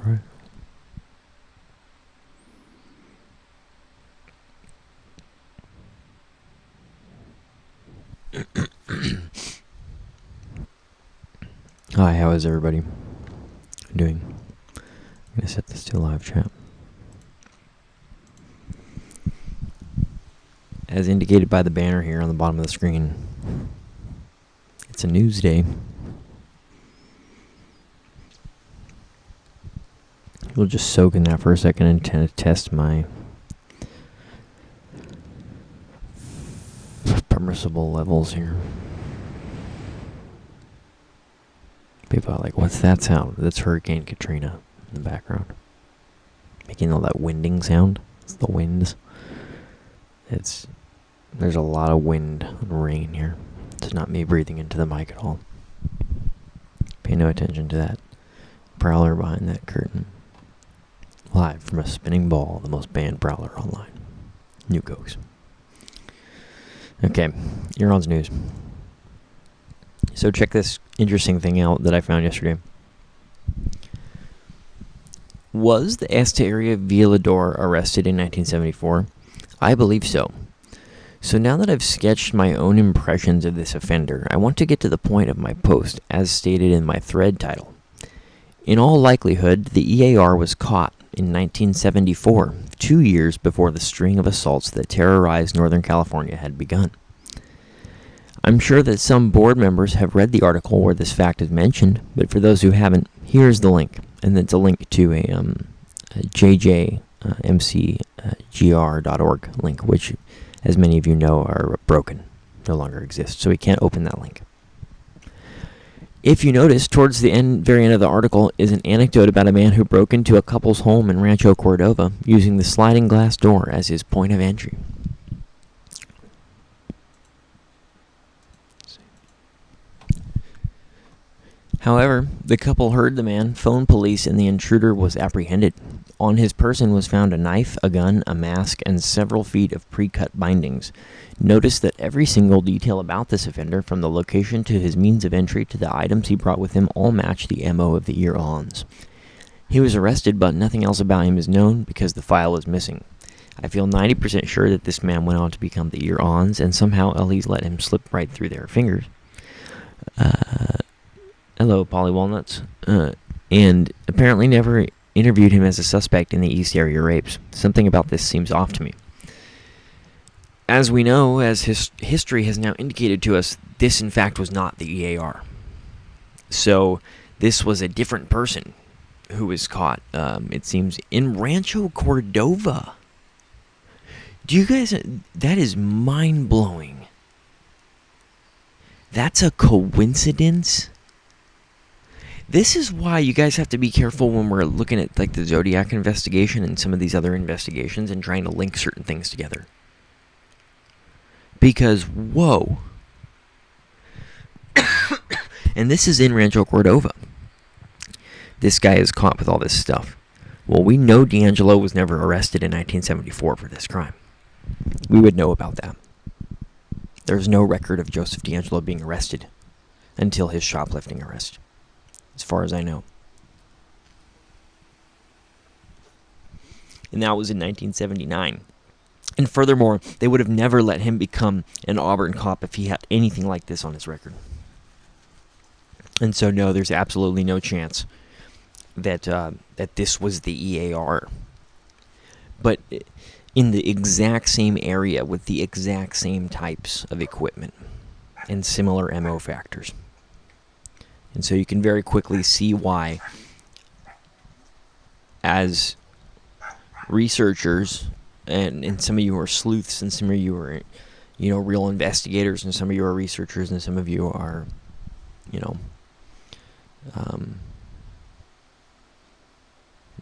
right? Hi, how is everybody doing? I'm going to set this to live chat. As indicated by the banner here on the bottom of the screen, it's a news day. We'll just soak in that for a second and kind of test my permissible levels here. People are like, what's that sound? That's Hurricane Katrina in the background. Making all that winding sound. It's the winds. There's a lot of wind and rain here. It's not me breathing into the mic at all. Pay no attention to that prowler behind that curtain. Live from a spinning ball, the most banned prowler online. New Cokes. Okay, Earons news. So check this interesting thing out that I found yesterday. Was the Esteria Violador arrested in 1974? I believe so. So now that I've sketched my own impressions of this offender, I want to get to the point of my post, as stated in my thread title. In all likelihood, the EAR was caught in 1974, 2 years before the string of assaults that terrorized Northern California had begun. I'm sure that some board members have read the article where this fact is mentioned, but for those who haven't, here's the link. And it's a link to a jjmcgr.org link, which, as many of you know, are broken, no longer exist, so we can't open that link. If you notice, towards the very end of the article is an anecdote about a man who broke into a couple's home in Rancho Cordova using the sliding glass door as his point of entry. However, the couple heard the man, phoned police, and the intruder was apprehended. On his person was found a knife, a gun, a mask, and several feet of pre-cut bindings. Notice that every single detail about this offender, from the location to his means of entry to the items he brought with him, all match the MO of the Earons. He was arrested, but nothing else about him is known because the file is missing. I feel 90% sure that this man went on to become the Earons, and somehow Ellie's let him slip right through their fingers. Hello, Polly Walnuts. And apparently never interviewed him as a suspect in the East Area rapes. Something about this seems off to me. As we know, as history has now indicated to us, this in fact was not the EAR. So this was a different person who was caught, it seems, in Rancho Cordova. Do you guys... That is mind-blowing. That's a coincidence? This is why you guys have to be careful when we're looking at like the Zodiac investigation and some of these other investigations and trying to link certain things together. Because, whoa. And this is in Rancho Cordova. This guy is caught with all this stuff. Well, we know D'Angelo was never arrested in 1974 for this crime. We would know about that. There's no record of Joseph D'Angelo being arrested until his shoplifting arrest, as far as I know. And that was in 1979. And furthermore, they would have never let him become an Auburn cop if he had anything like this on his record. And so, no, there's absolutely no chance that that this was the EAR. But in the exact same area with the exact same types of equipment and similar MO factors. And so you can very quickly see why, as researchers, and some of you are sleuths, and some of you are, real investigators, and some of you are researchers, and some of you are,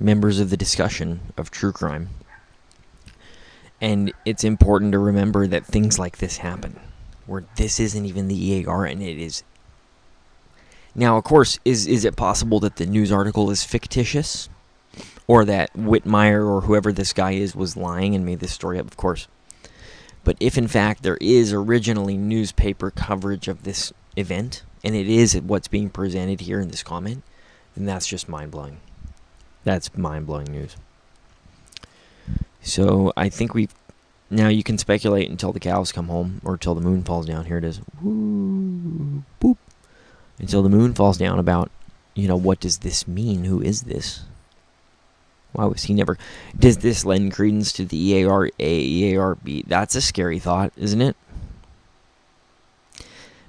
members of the discussion of true crime. And it's important to remember that things like this happen, where this isn't even the EAR, and it is. Now, of course, is it possible that the news article is fictitious? Or that Whitmire or whoever this guy is was lying and made this story up? Of course. But if, in fact, there is originally newspaper coverage of this event, and it is what's being presented here in this comment, then that's just mind-blowing. That's mind-blowing news. So I think now you can speculate until the cows come home or until the moon falls down. Here it is. Woo, boop. Until the moon falls down about, what does this mean? Who is this? Why was he never... Does this lend credence to the EAR, EARB? That's a scary thought, isn't it?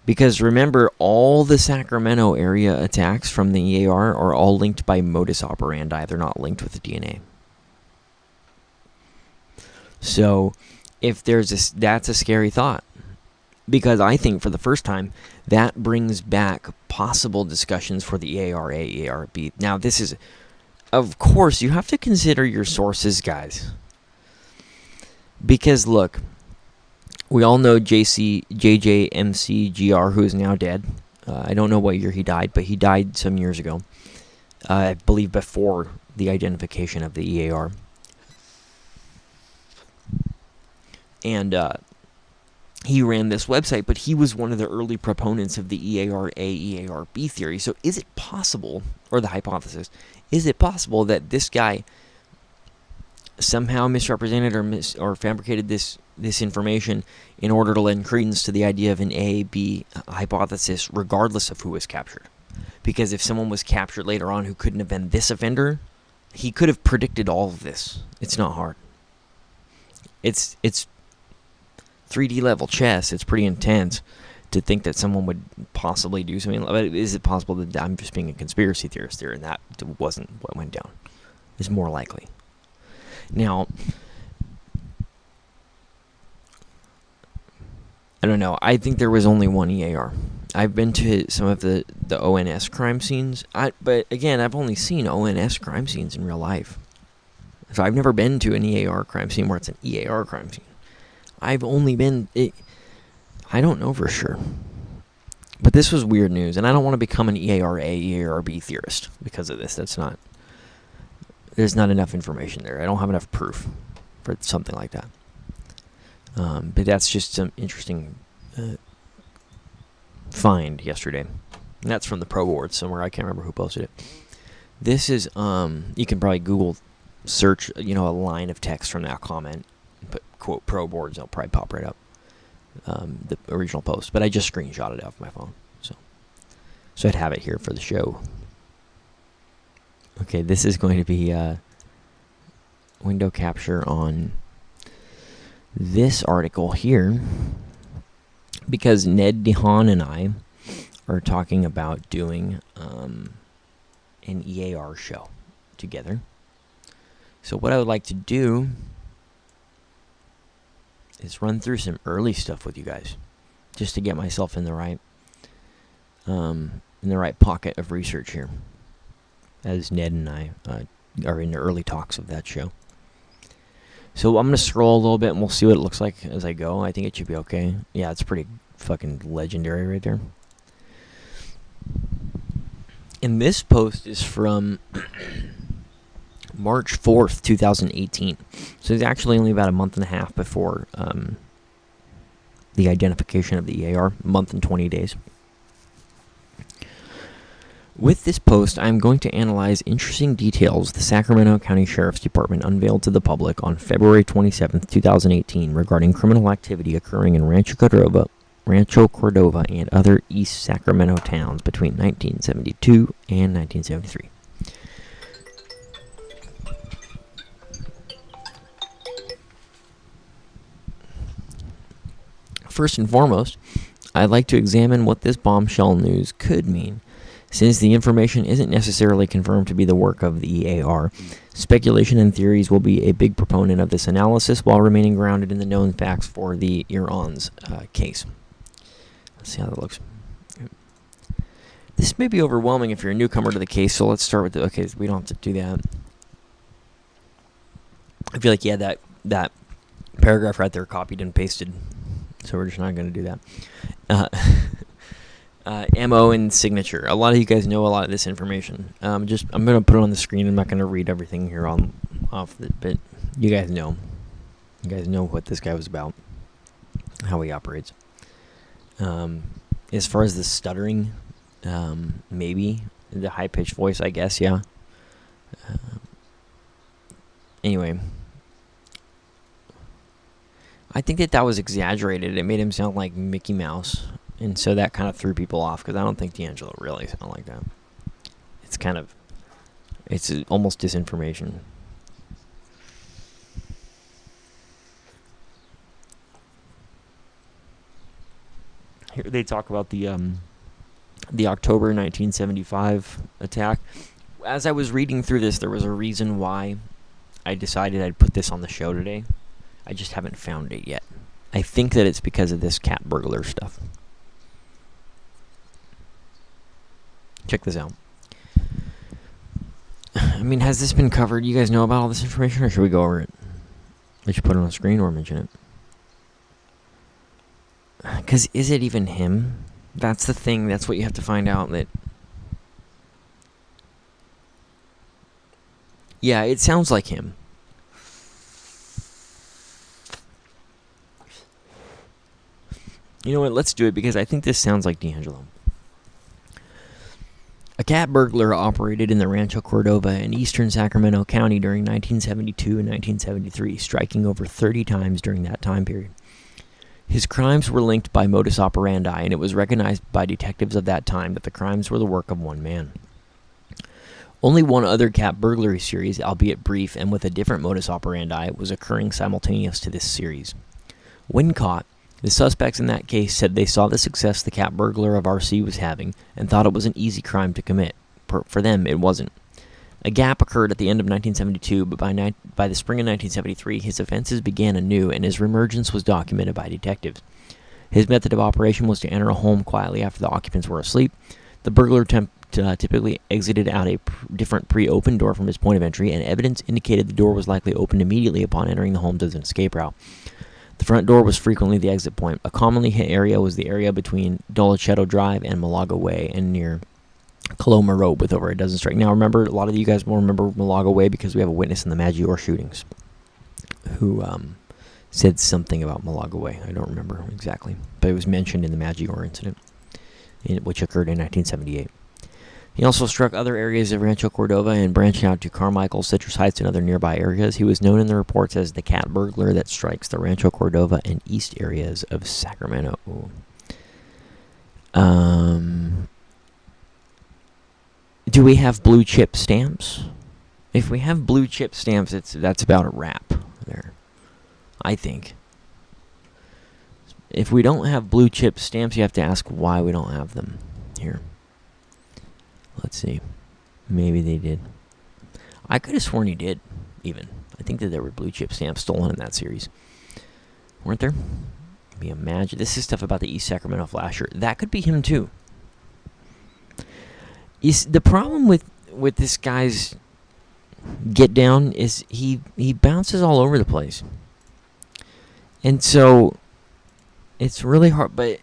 Because remember, all the Sacramento area attacks from the EAR are all linked by modus operandi. They're not linked with the DNA. So, if that's a scary thought. Because I think for the first time, that brings back possible discussions for the EARA, EARB. Now, this is... Of course, you have to consider your sources, guys. Because, look... We all know JJMCGR, who is now dead. I don't know what year he died, but he died some years ago. I believe before the identification of the EAR. And he ran this website, but he was one of the early proponents of the EARA, EARB theory. So is it possible, or the hypothesis, is it possible that this guy somehow misrepresented or fabricated this information in order to lend credence to the idea of an A-B hypothesis regardless of who was captured? Because if someone was captured later on who couldn't have been this offender, he could have predicted all of this. It's not hard. It's 3D level chess. It's pretty intense to think that someone would possibly do something. But is it possible that I'm just being a conspiracy theorist there and that wasn't what went down? It's more likely. Now, I don't know. I think there was only one EAR. I've been to some of the ONS crime scenes. But again, I've only seen ONS crime scenes in real life. So I've never been to an EAR crime scene where it's an EAR crime scene. I've only been... I don't know for sure. But this was weird news. And I don't want to become an EARA, EARB theorist because of this. That's not... There's not enough information there. I don't have enough proof for something like that. But that's just some interesting find yesterday. And that's from the Pro Board somewhere. I can't remember who posted it. This is, you can probably Google search, a line of text from that comment. Put, quote, Pro Boards. It'll probably pop right up. The original post. But I just screenshotted it off my phone. So I'd have it here for the show. Okay, this is going to be window capture on this article here because Ned DeHaan and I are talking about doing an EAR show together. So what I would like to do is run through some early stuff with you guys just to get myself in the right pocket of research here, as Ned and I are in the early talks of that show. So I'm going to scroll a little bit and we'll see what it looks like as I go. I think it should be okay. Yeah, it's pretty fucking legendary right there. And this post is from March 4th, 2018. So it's actually only about a month and a half before the identification of the EAR, a month and 20 days. With this post, I'm going to analyze interesting details the Sacramento County Sheriff's Department unveiled to the public on February 27, 2018 regarding criminal activity occurring in Rancho Cordova, and other East Sacramento towns between 1972 and 1973. First and foremost, I'd like to examine what this bombshell news could mean. Since the information isn't necessarily confirmed to be the work of the EAR, speculation and theories will be a big proponent of this analysis while remaining grounded in the known facts for the Earons case. Let's see how that looks. This may be overwhelming if you're a newcomer to the case, so let's start with the... Okay, we don't have to do that. I feel like, yeah, that paragraph right there copied and pasted, so we're just not going to do that. MO and signature. A lot of you guys know a lot of this information. I'm going to put it on the screen. I'm not going to read everything here off the but you guys know. You guys know what this guy was about, how he operates. As far as the stuttering, maybe the high-pitched voice, I guess, yeah. Anyway, I think that was exaggerated. It made him sound like Mickey Mouse, and so that kind of threw people off because I don't think D'Angelo really sounded like that. It's almost disinformation. Here they talk about the October 1975 attack. As I was reading through this, there was a reason why I decided I'd put this on the show today. I just haven't found it yet. I think that it's because of this cat burglar stuff. Check this out. I mean, has this been covered? You guys know about all this information, or should we go over it? I should put it on the screen or mention it. Because is it even him? That's the thing. That's what you have to find out. Yeah, it sounds like him. You know what? Let's do it because I think this sounds like D'Angelo. A cat burglar operated in the Rancho Cordova in eastern Sacramento County during 1972 and 1973, striking over 30 times during that time period. His crimes were linked by modus operandi, and it was recognized by detectives of that time that the crimes were the work of one man. Only one other cat burglary series, albeit brief and with a different modus operandi, was occurring simultaneous to this series. When caught, the suspects in that case said they saw the success the cat burglar of RC was having and thought it was an easy crime to commit. For them, it wasn't. A gap occurred at the end of 1972, but by the spring of 1973, his offenses began anew and his reemergence was documented by detectives. His method of operation was to enter a home quietly after the occupants were asleep. The burglar typically exited out a different pre-opened door from his point of entry, and evidence indicated the door was likely opened immediately upon entering the home as an escape route. The front door was frequently the exit point. A commonly hit area was the area between Dolicheto Drive and Malaga Way and near Coloma Road with over a dozen strikes. Now remember, a lot of you guys will remember Malaga Way because we have a witness in the Maggiore shootings who said something about Malaga Way. I don't remember exactly, but it was mentioned in the Maggiore incident, which occurred in 1978. He also struck other areas of Rancho Cordova and branched out to Carmichael, Citrus Heights, and other nearby areas. He was known in the reports as the cat burglar that strikes the Rancho Cordova and east areas of Sacramento. Do we have blue chip stamps? If we have blue chip stamps, that's about a wrap there, I think. If we don't have blue chip stamps, you have to ask why we don't have them here. Let's see. Maybe they did. I could have sworn he did, even. I think that there were blue chip stamps stolen in that series. Weren't there? Imagine. This is stuff about the East Sacramento Flasher. That could be him, too. The problem with this guy's get down is he bounces all over the place. And so, it's really hard, but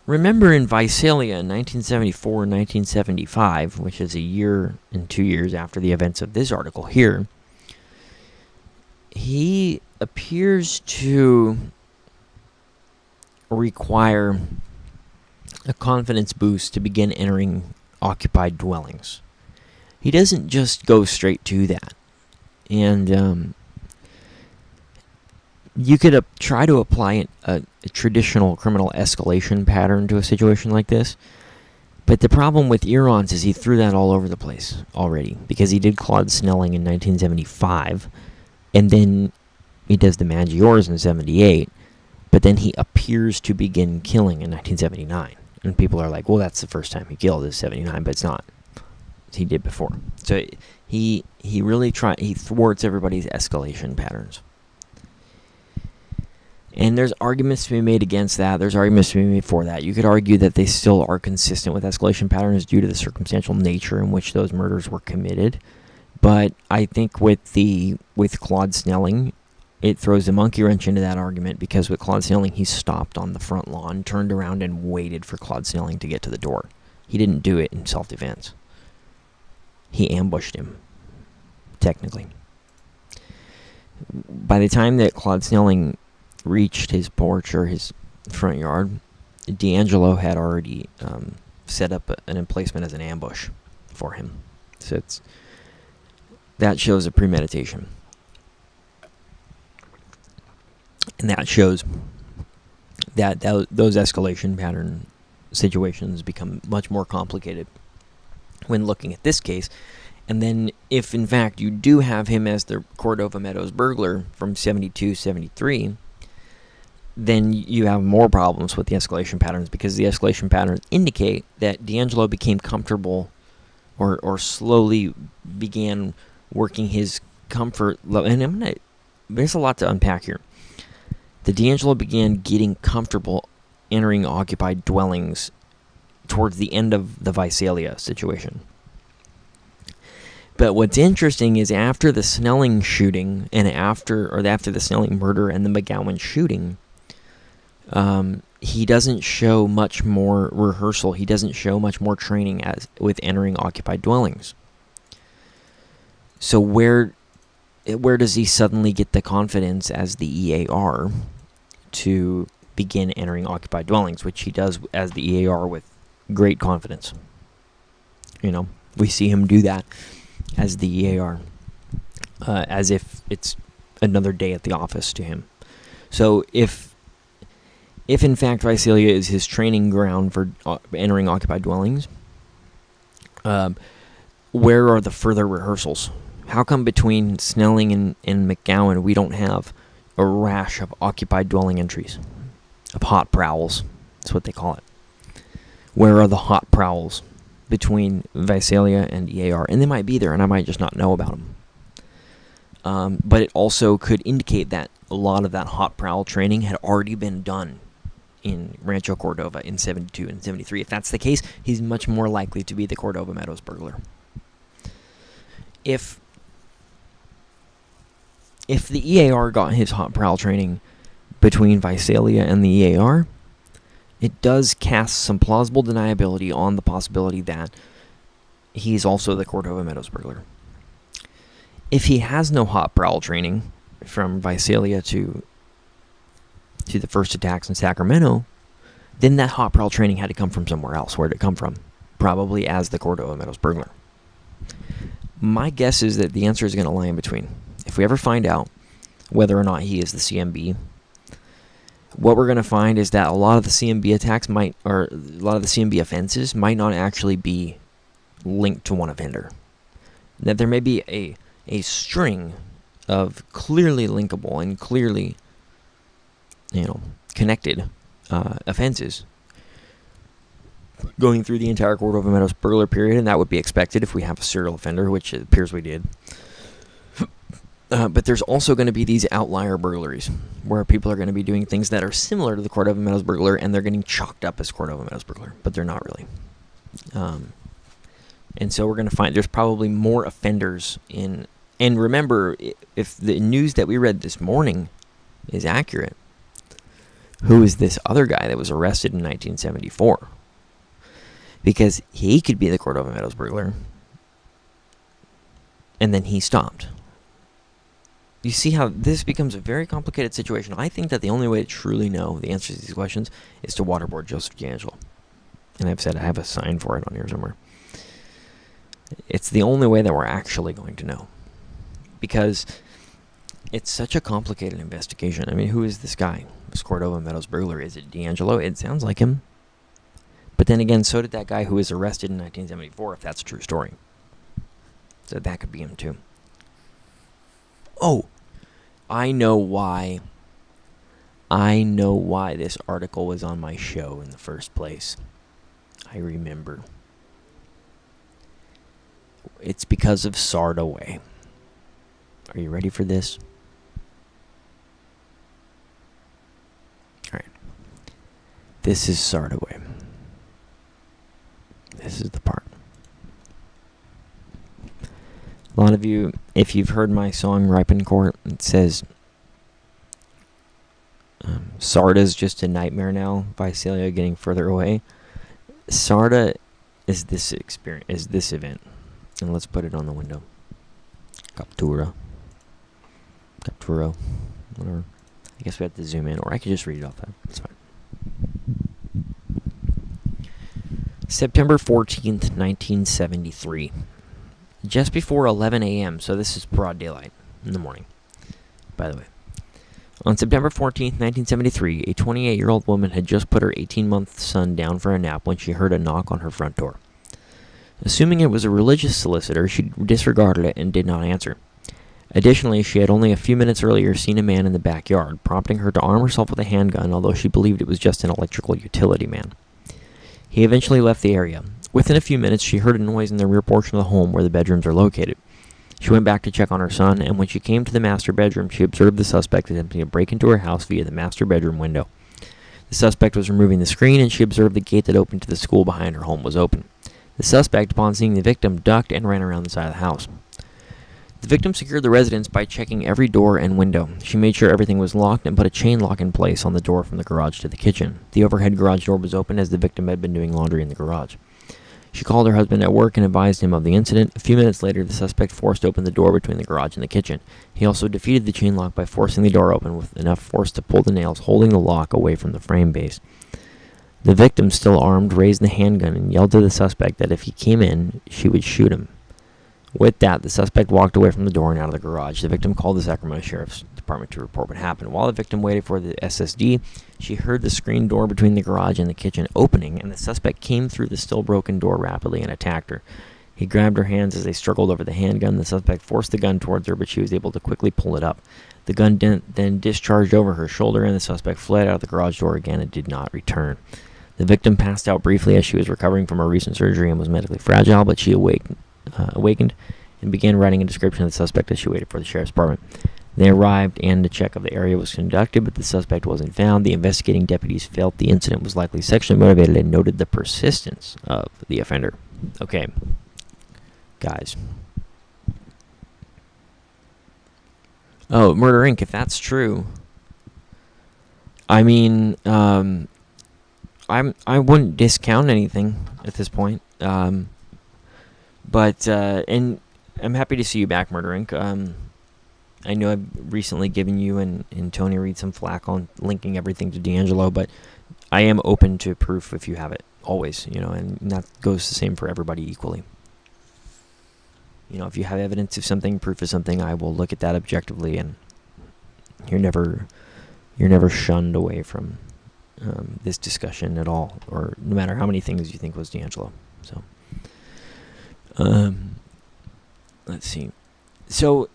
remember in Visalia in 1974 and 1975, which is a year and 2 years after the events of this article here, he appears to require a confidence boost to begin entering occupied dwellings. He doesn't just go straight to that. And you could try to apply a traditional criminal escalation pattern to a situation like this. But the problem with Earons is he threw that all over the place already. Because he did Claude Snelling in 1975. And then he does the Maggiores in 78. But then he appears to begin killing in 1979. And people are like, well, that's the first time he killed is 79. But it's not. He did before. So he really he thwarts everybody's escalation patterns. And there's arguments to be made against that. There's arguments to be made for that. You could argue that they still are consistent with escalation patterns due to the circumstantial nature in which those murders were committed. But I think with Claude Snelling, it throws a monkey wrench into that argument because with Claude Snelling, he stopped on the front lawn, turned around, and waited for Claude Snelling to get to the door. He didn't do it in self-defense. He ambushed him, technically. By the time that Claude Snelling reached his porch or his front yard, D'Angelo had already set up an emplacement as an ambush for him. So that shows a premeditation. And that shows that those escalation pattern situations become much more complicated when looking at this case. And then if, in fact, you do have him as the Cordova Meadows burglar from 72, 73, then you have more problems with the escalation patterns, because the escalation patterns indicate that D'Angelo became comfortable or slowly began working his comfort level. And there's a lot to unpack here. The D'Angelo began getting comfortable entering occupied dwellings towards the end of the Visalia situation. But what's interesting is after the Snelling shooting and after the Snelling murder and the McGowan shooting, he doesn't show much more rehearsal. He doesn't show much more training with entering occupied dwellings. So where does he suddenly get the confidence as the EAR to begin entering occupied dwellings, which he does as the EAR with great confidence? We see him do that as the EAR, as if it's another day at the office to him. So if in fact Visalia is his training ground for entering occupied dwellings, where are the further rehearsals? How come between Snelling and McGowan we don't have a rash of occupied dwelling entries, of hot prowls? That's what they call it. Where are the hot prowls between Visalia and EAR? And they might be there, and I might just not know about them. But it also could indicate that a lot of that hot prowl training had already been done in Rancho Cordova in 72 and 73. If that's the case, he's much more likely to be the Cordova Meadows burglar. If the EAR got his hot prowl training between Visalia and the EAR, it does cast some plausible deniability on the possibility that he's also the Cordova Meadows burglar. If he has no hot prowl training from Visalia to the first attacks in Sacramento, then that hot prowl training had to come from somewhere else. Where did it come from? Probably as the Cordova Meadows burglar. My guess is that the answer is going to lie in between. If we ever find out whether or not he is the CMB, what we're going to find is that a lot of the CMB attacks a lot of the CMB offenses might not actually be linked to one offender. That there may be a string of clearly linkable and clearly, connected offenses going through the entire Cordova Meadows burglar period, and that would be expected if we have a serial offender, which it appears we did. But there's also going to be these outlier burglaries where people are going to be doing things that are similar to the Cordova Meadows burglar, and they're getting chalked up as Cordova Meadows burglar, but they're not really. And so we're going to find there's probably more offenders in. And remember, if the news that we read this morning is accurate, who is this other guy that was arrested in 1974? Because he could be the Cordova Meadows burglar, and then he stopped. You see how this becomes a very complicated situation. I think that the only way to truly know the answers to these questions is to waterboard Joseph D'Angelo. And I've said I have a sign for it on here somewhere. It's the only way that we're actually going to know. Because it's such a complicated investigation. I mean, who is this guy? This Cordova Meadows burglar? Is it D'Angelo? It sounds like him. But then again, so did that guy who was arrested in 1974, if that's a true story. So that could be him too. Oh, I know why this article was on my show in the first place. I remember. It's because of Sardaway. Are you ready for this? All right. This is Sardaway. This is the part. A lot of you, if you've heard my song Ripen Court, it says, Sarda's just a nightmare now, Visalia getting further away. Sarda is this experience, is this event. And let's put it on the window. Captura, whatever. I guess we have to zoom in, or I could just read it off that. That's fine. September 14th, 1973. Just before 11 a.m., so this is broad daylight in the morning, by the way. On September 14th, 1973, a 28-year-old woman had just put her 18-month son down for a nap when she heard a knock on her front door. Assuming it was a religious solicitor, she disregarded it and did not answer. Additionally, she had only a few minutes earlier seen a man in the backyard, prompting her to arm herself with a handgun, although she believed it was just an electrical utility man. He eventually left the area. Within a few minutes, she heard a noise in the rear portion of the home where the bedrooms are located. She went back to check on her son, and when she came to the master bedroom, she observed the suspect attempting to break into her house via the master bedroom window. The suspect was removing the screen, and she observed the gate that opened to the school behind her home was open. The suspect, upon seeing the victim, ducked and ran around the side of the house. The victim secured the residence by checking every door and window. She made sure everything was locked and put a chain lock in place on the door from the garage to the kitchen. The overhead garage door was open as the victim had been doing laundry in the garage. She called her husband at work and advised him of the incident. A few minutes later, the suspect forced open the door between the garage and the kitchen. He also defeated the chain lock by forcing the door open with enough force to pull the nails holding the lock away from the frame base. The victim, still armed, raised the handgun and yelled to the suspect that if he came in, she would shoot him. With that, the suspect walked away from the door and out of the garage. The victim called the Sacramento Sheriff's Department to report what happened. While the victim waited for the SSD, she heard the screen door between the garage and the kitchen opening, and the suspect came through the still broken door rapidly and attacked her. He grabbed her hands as they struggled over the handgun. The suspect forced the gun towards her, but she was able to quickly pull it up. The gun then discharged over her shoulder, and the suspect fled out of the garage door again and did not return. The victim passed out briefly as she was recovering from her recent surgery and was medically fragile, but she awakened and began writing a description of the suspect as she waited for the sheriff's department. They arrived and a check of the area was conducted, but the suspect wasn't found. The investigating deputies felt the incident was likely sexually motivated and noted the persistence of the offender. Okay, guys. Oh, Murder Inc., if that's true, I mean, I wouldn't discount anything at this point. But and I'm happy to see you back, Murder Inc. I know I've recently given you and Tony Reed some flack on linking everything to D'Angelo, but I am open to proof if you have it, always, and that goes the same for everybody equally. If you have evidence of something, proof of something, I will look at that objectively, and you're never shunned away from this discussion at all, or no matter how many things you think was D'Angelo. So. Let's see. So,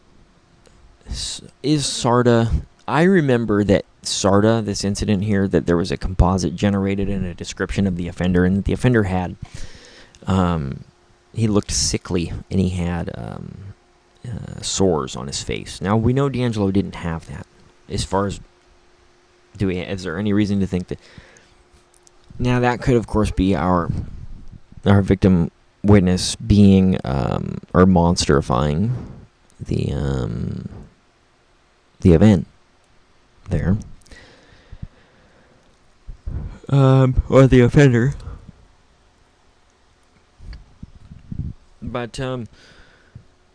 is SARTA... I remember that SARTA, this incident here, that there was a composite generated and a description of the offender, and that the offender had... he looked sickly, and he had sores on his face. Now, we know D'Angelo didn't have that. As far as... is there any reason to think that... Now, that could, of course, be our victim... witness being or monsterifying the event there, or the offender. But I'm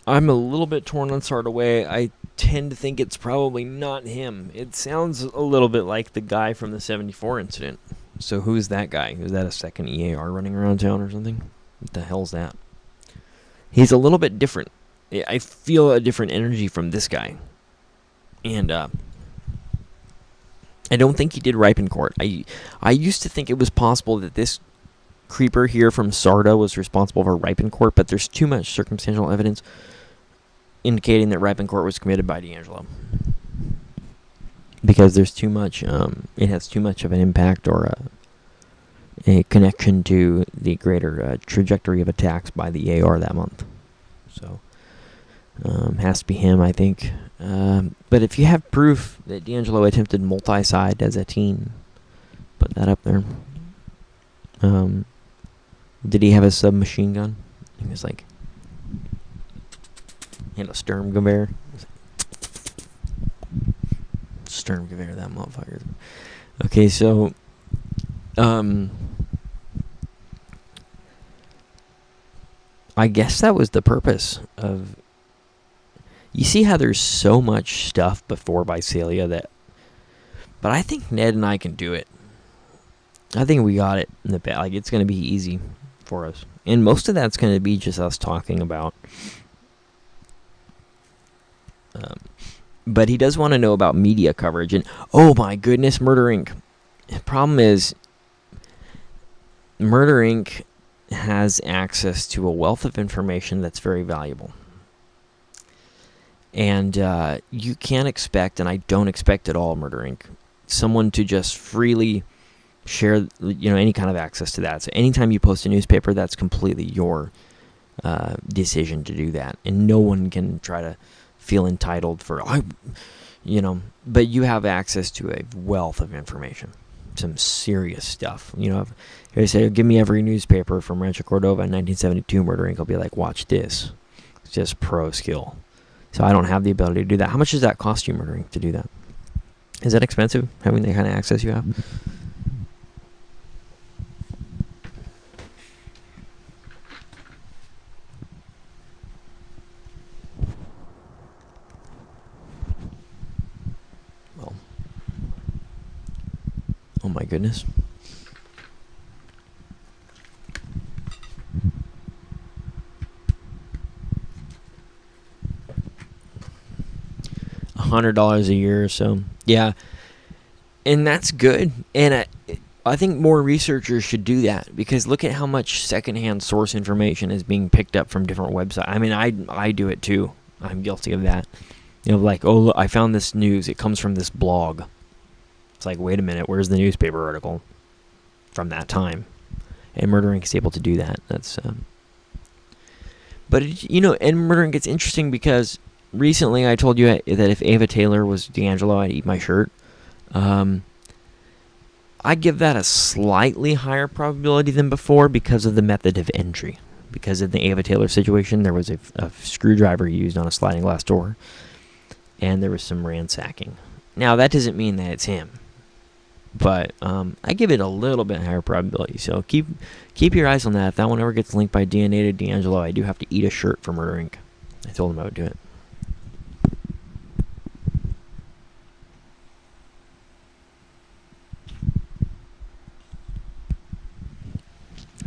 a little bit torn on Sardaway. I tend to think it's probably not him. It sounds a little bit like the guy from the 74 incident. So who's that guy? Is that a second EAR running around town or something? What the hell's that? He's a little bit different. I feel a different energy from this guy. And I don't think he did ripe in court. I used to think it was possible that this creeper here from Sarda was responsible for ripe in court, but there's too much circumstantial evidence indicating that ripe in court was committed by D'Angelo. Because there's too much, it has too much of an impact or a connection to the greater trajectory of attacks by the EAR that month. So, has to be him, I think. But if you have proof that D'Angelo attempted multi-side as a teen, put that up there. Did he have a submachine gun? He was like, he had a Sturmgewehr. Sturmgewehr, that motherfucker. Okay, so, I guess that was the purpose of... You see how there's so much stuff before Visalia that... But I think Ned and I can do it. I think we got it in the bag. Like, it's going to be easy for us. And most of that's going to be just us talking about But he does want to know about media coverage. And, oh my goodness, Murder Inc. The problem is, Murder Inc. has access to a wealth of information that's very valuable. And you can't expect, and I don't expect at all, Murder Inc., someone to just freely share, any kind of access to that. So anytime you post a newspaper, that's completely your decision to do that. And no one can try to feel entitled for, but you have access to a wealth of information. Some serious stuff. If they say, give me every newspaper from Rancho Cordova in 1972 Murder Inc., I'll be like, watch this. It's just pro skill. So I don't have the ability to do that. How much does that cost you, Murder Inc., to do that? Is that expensive, having the kind of access you have? Well, oh my goodness. $100 a year or so. Yeah. And that's good. And I think more researchers should do that, because look at how much secondhand source information is being picked up from different websites. I mean, I do it too. I'm guilty of that. Like, oh, look, I found this news. It comes from this blog. It's like, wait a minute, where's the newspaper article from that time? And Murder Inc. is able to do that. That's, but and Murder Inc. gets interesting because recently I told you that if Ava Taylor was D'Angelo, I'd eat my shirt. I give that a slightly higher probability than before because of the method of entry. Because of the Ava Taylor situation, there was a screwdriver used on a sliding glass door, and there was some ransacking. Now, that doesn't mean that it's him, but I give it a little bit higher probability. So keep your eyes on that. If that one ever gets linked by DNA to D'Angelo, I do have to eat a shirt for Murder Inc. I told him I would do it.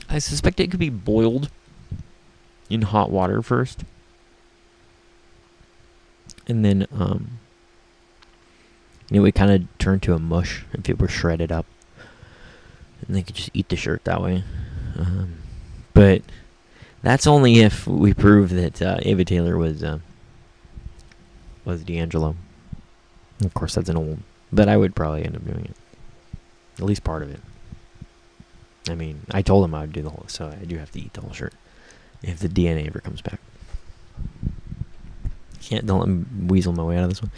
I suspect it could be boiled in hot water first, and then it would kind of turn to a mush if it were shredded up, and they could just eat the shirt that way. But that's only if we prove that Ava Taylor was D'Angelo. Of course, that's an old, but I would probably end up doing it, at least part of it. I mean, I told him I would do the whole, so I do have to eat the whole shirt if the DNA ever comes back. Don't let me weasel my way out of this one.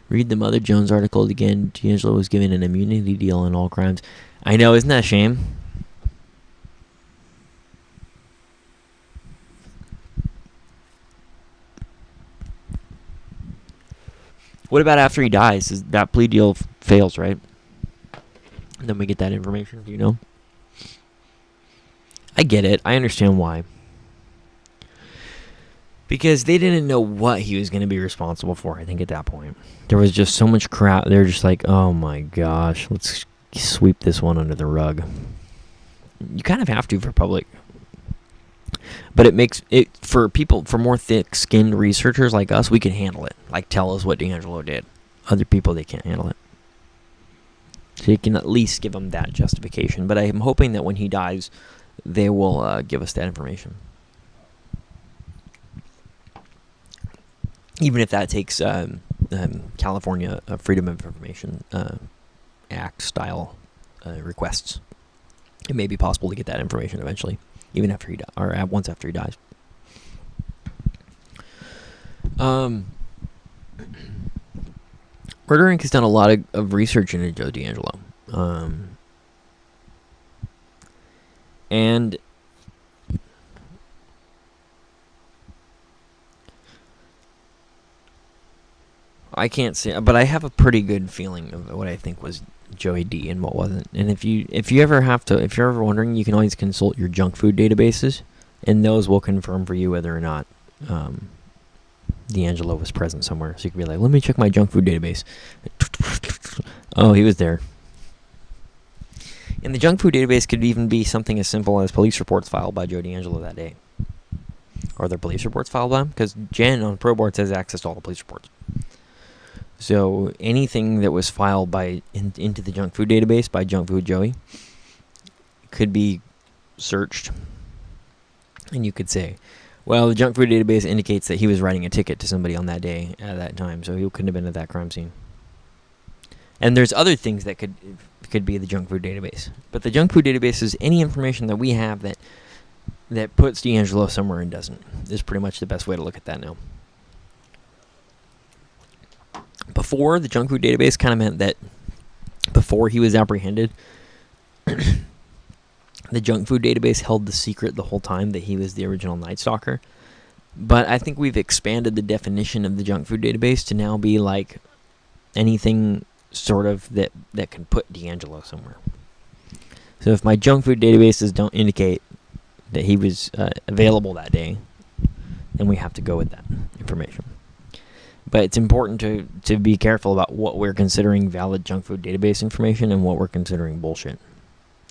Read the Mother Jones article again. D'Angelo was given an immunity deal on all crimes. I know, isn't that a shame? What about after he dies? Is that plea deal fails, right? And then we get that information. Do you know? I get it. I understand why. Because they didn't know what he was going to be responsible for, I think, at that point. There was just so much crap. They were just like, oh my gosh, let's sweep this one under the rug. You kind of have to for public. But it makes it, for people, for more thick-skinned researchers like us, we can handle it. Like, tell us what D'Angelo did. Other people, they can't handle it. So you can at least give them that justification. But I'm hoping that when he dies, they will give us that information. Even if that takes California Freedom of Information Act style requests, it may be possible to get that information eventually, even after he or once after he dies. Murder Inc. has done a lot of research into Joe D'Angelo. And I can't say, but I have a pretty good feeling of what I think was Joey D and what wasn't. And if you're ever wondering, you can always consult your junk food databases, and those will confirm for you whether or not D'Angelo was present somewhere. So you can be like, let me check my junk food database. Oh, he was there. And the junk food database could even be something as simple as police reports filed by Joe D'Angelo that day. Are there police reports filed by him? Because Jen on Pro Boards has access to all the police reports. So anything that was filed into the junk food database by Junk Food Joey could be searched, and you could say, well, the junk food database indicates that he was writing a ticket to somebody on that day at that time, so he couldn't have been at that crime scene. And there's other things that could be the junk food database, but the junk food database is any information that we have that puts D'Angelo somewhere and doesn't. Is pretty much the best way to look at that now. Before, the junk food database kind of meant that before he was apprehended, the junk food database held the secret the whole time that he was the original Night Stalker. But I think we've expanded the definition of the junk food database to now be like anything sort of that can put D'Angelo somewhere. So if my junk food databases don't indicate that he was available that day, then we have to go with that information. But it's important to be careful about what we're considering valid junk food database information and what we're considering bullshit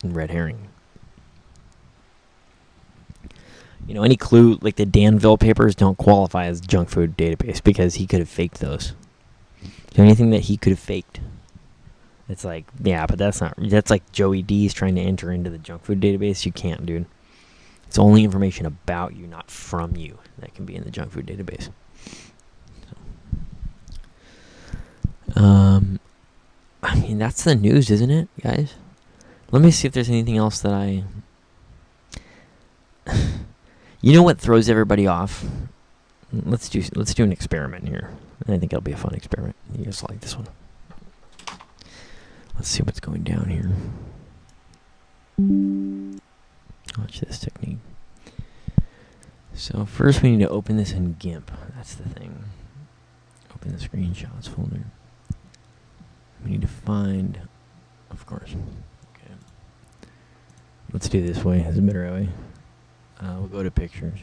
and red herring. You know, any clue, like the Danville papers don't qualify as junk food database because he could have faked those. So anything that he could have faked, it's like, yeah, but that's like Joey D's trying to enter into the junk food database. You can't, dude. It's only information about you, not from you, that can be in the junk food database. I mean, that's the news, isn't it, guys? Let me see if there's anything else that I... You know what throws everybody off? Let's do an experiment here. I think it'll be a fun experiment. You guys like this one? Let's see what's going down here. Watch this technique. So first we need to open this in GIMP. That's the thing. Open the screenshots folder. We need to find, of course. Okay. Let's do this way. It's a better way. We'll go to pictures.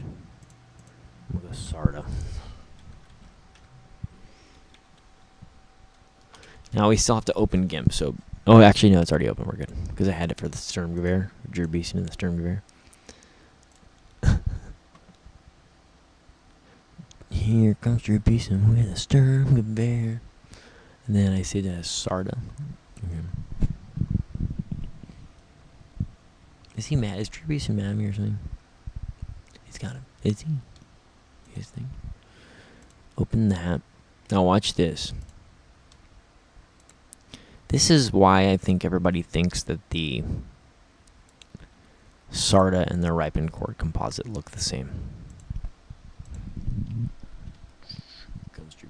We'll go SARTA. Now we still have to open GIMP. So, oh, actually no, it's already open. We're good because I had it for the Sturmgewehr, Drew Beeson and the Sturmgewehr. Here comes Drew Beeson with a Sturmgewehr. And then I say that as SARTA. Okay. Is he mad? Is Drew Beeson mad at me or something? He's got him. Is he? His thing. Open that. Now watch this. This is why I think everybody thinks that the SARTA and the ripened core composite look the same.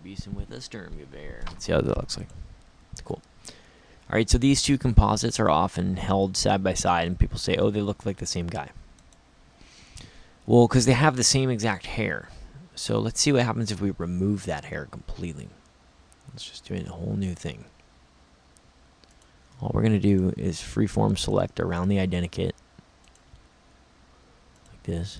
Beeson with a Sturmgewehr. Let's see how that looks like. Cool. Alright, so these two composites are often held side by side, and people say, oh, they look like the same guy. Well, because they have the same exact hair. So let's see what happens if we remove that hair completely. Let's just do a whole new thing. All we're going to do is freeform select around the identikit. Like this.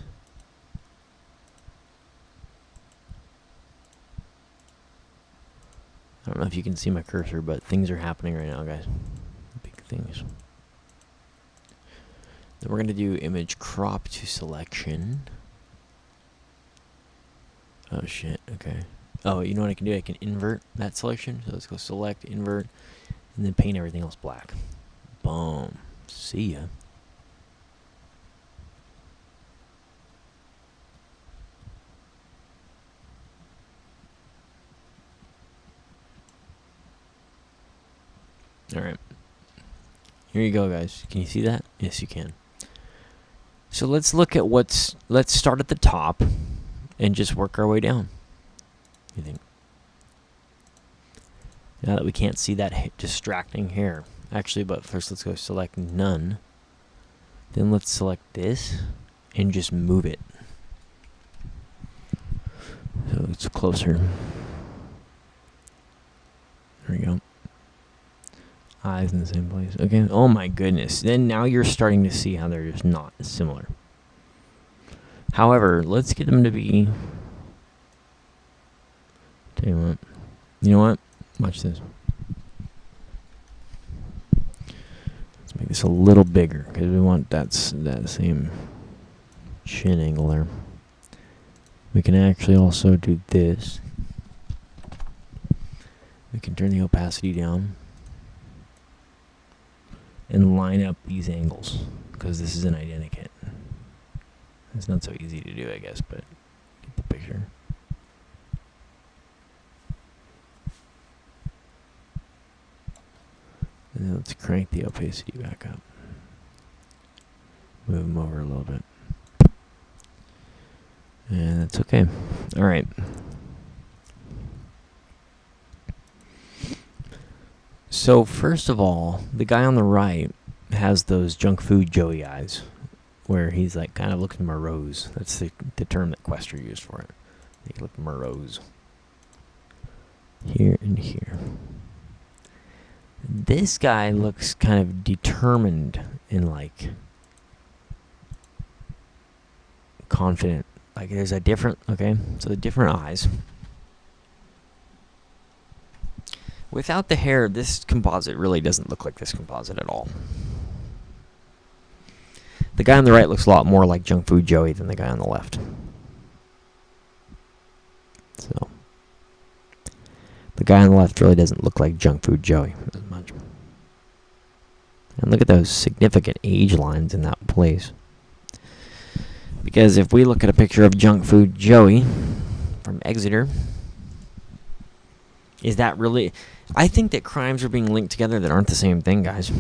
I don't know if you can see my cursor, but things are happening right now, guys. Big things. Then we're going to do image crop to selection. Oh, shit. Okay. Oh, you know what I can do? I can invert that selection. So let's go select, invert, and then paint everything else black. Boom. See ya. Alright. Here you go, guys. Can you see that? Yes, you can. So let's look at let's start at the top and just work our way down. What do you think? Now that we can't see that distracting hair. Actually, but first let's go select none. Then let's select this and just move it. So it's closer. There we go. Eyes in the same place. Okay. Oh my goodness. Then now you're starting to see how they're just not similar. However, let's get them to be... Tell you what. You know what? Watch this. Let's make this a little bigger because we want that same chin angle there. We can actually also do this. We can turn the opacity down and line up these angles, because this is an identikit. It's not so easy to do, I guess, but get the picture. And then let's crank the opacity back up. Move them over a little bit. And that's okay. Alright. So first of all, the guy on the right has those junk food Joey eyes, where he's like kind of looking morose. That's the term that Quester used for it. They look morose. Here and here. This guy looks kind of determined and like confident. Like there's a different, okay, so the different eyes. Without the hair, this composite really doesn't look like this composite at all. The guy on the right looks a lot more like Junk Food Joey than the guy on the left. So, the guy on the left really doesn't look like Junk Food Joey as much. And look at those significant age lines in that place. Because if we look at a picture of Junk Food Joey from Exeter, is that really... I think that crimes are being linked together that aren't the same thing, guys.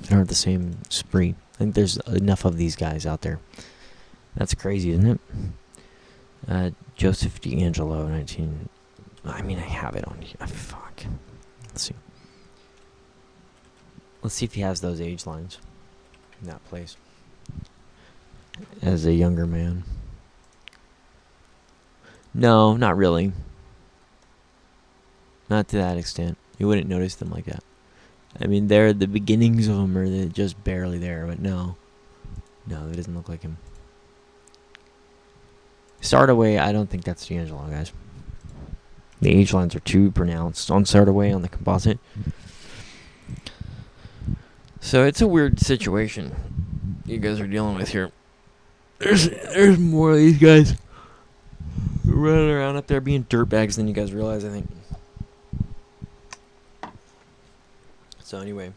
That aren't the same spree. I think there's enough of these guys out there. That's crazy, isn't it? Joseph D'Angelo, 19... I mean, I have it on here. Fuck. Let's see. Let's see if he has those age lines in that place. As a younger man. No, not really. Not to that extent. You wouldn't notice them like that. I mean, the beginnings of them are just barely there, but no. No, it doesn't look like him. Stardaway, I don't think that's D'Angelo, guys. The age lines are too pronounced on Stardaway on the composite. So it's a weird situation you guys are dealing with here. There's more of these guys running around up there being dirtbags than you guys realize, I think. So anyway,